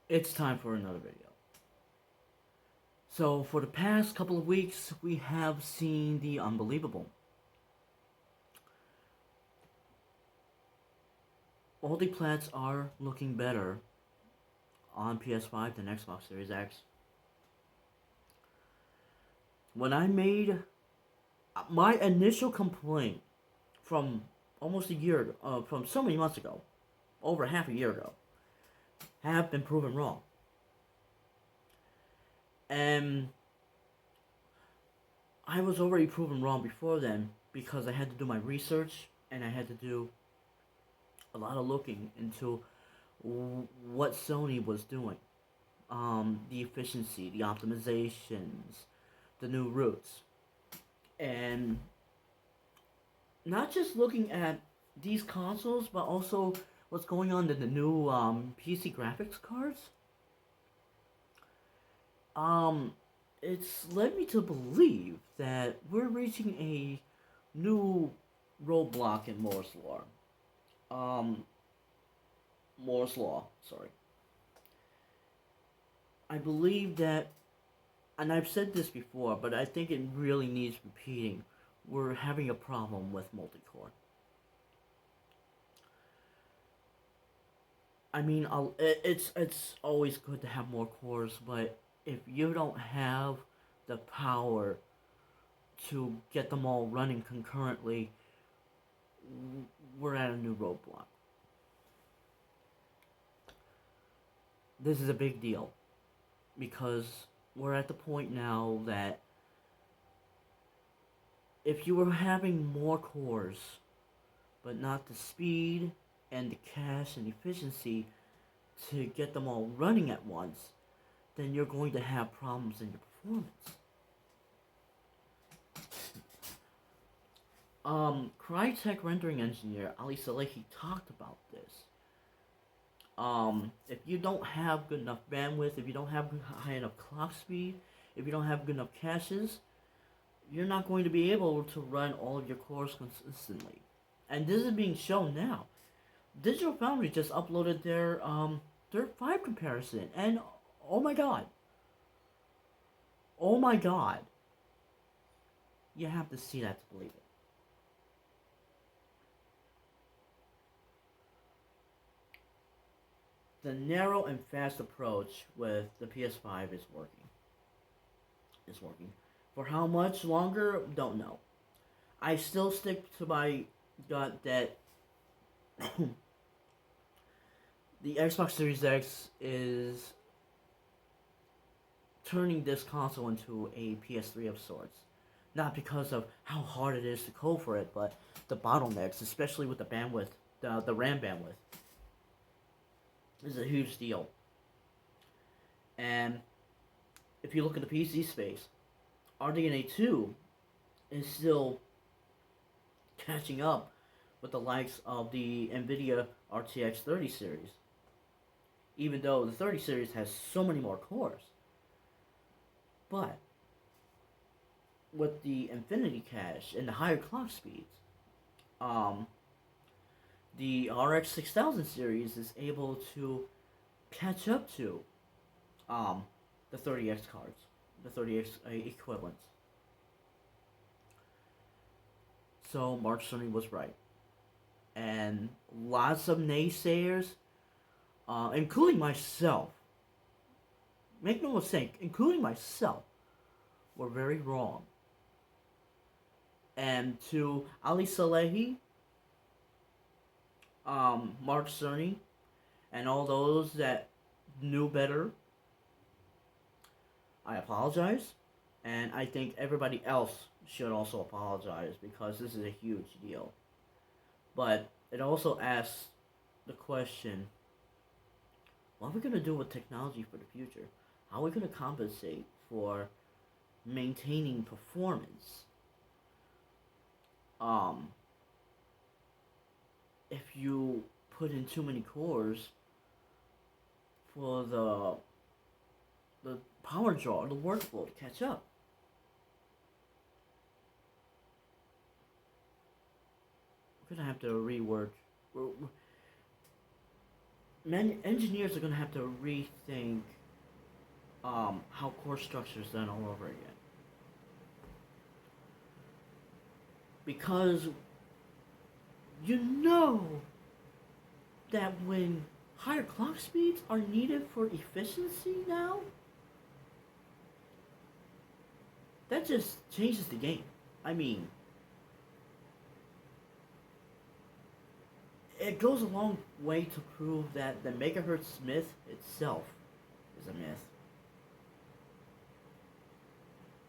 It's time for another video. So, for the past couple of weeks, we have seen the unbelievable. All the plats are looking better on PS5 than Xbox Series X. When I made my initial complaint from almost a year, from so many months ago, over half a year ago, have been proven wrong. And I was already proven wrong before then because I had to do my research and I had to do a lot of looking into what Sony was doing. The efficiency, the optimizations, the new routes. And not just looking at these consoles, but also what's going on in the new PC graphics cards. Um, it's led me to believe that we're reaching a new roadblock in Moore's Law. Um, Moore's Law, sorry. I believe that, and I've said this before, but I think it really needs repeating. We're having a problem with multi-core. I mean, it's always good to have more cores, but if you don't have the power to get them all running concurrently, we're at a new roadblock. This is a big deal because we're at the point now that if you were having more cores, but not the speed and the cache and efficiency to get them all running at once, then you're going to have problems in your performance. Crytek rendering engineer Ali Salehi talked about this. If you don't have good enough bandwidth, if you don't have high enough clock speed, if you don't have good enough caches, you're not going to be able to run all of your cores consistently. And this is being shown now. Digital Foundry just uploaded their 5 comparison, and oh my god. Oh my god. You have to see that to believe it. The narrow and fast approach with the PS5 is working. Is working. For how much longer? Don't know. I still stick to my gut that the Xbox Series X is turning this console into a PS3 of sorts. Not because of how hard it is to code for it, but the bottlenecks, especially with the bandwidth, the RAM bandwidth, is a huge deal. And if you look at the PC space, RDNA 2 is still catching up with the likes of the NVIDIA RTX 30 series, even though the 30 series has so many more cores. But with the Infinity Cache and the higher clock speeds, um, the RX 6000 series is able to catch up to um, the 30X cards, the 30X equivalents. So Mark Cerny was right. And lots of naysayers, including myself, make no mistake, including myself, were very wrong. And to Ali Salehi, Mark Cerny, and all those that knew better, I apologize. And I think everybody else should also apologize because this is a huge deal. But it also asks the question, what are we going to do with technology for the future? How are we going to compensate for maintaining performance? Um, if you put in too many cores for the power draw, the workflow to catch up. We're gonna have to rework. engineers are going to have to rethink how core structure is done all over again. Because you know that when higher clock speeds are needed for efficiency now, that just changes the game. I mean, it goes a long way to prove that the megahertz myth itself is a myth.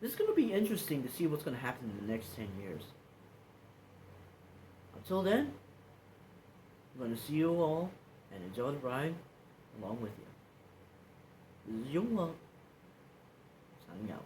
This is going to be interesting to see what's going to happen in the next 10 years. Until then, I'm going to see you all and enjoy the ride along with you. This is Young Love, signing out.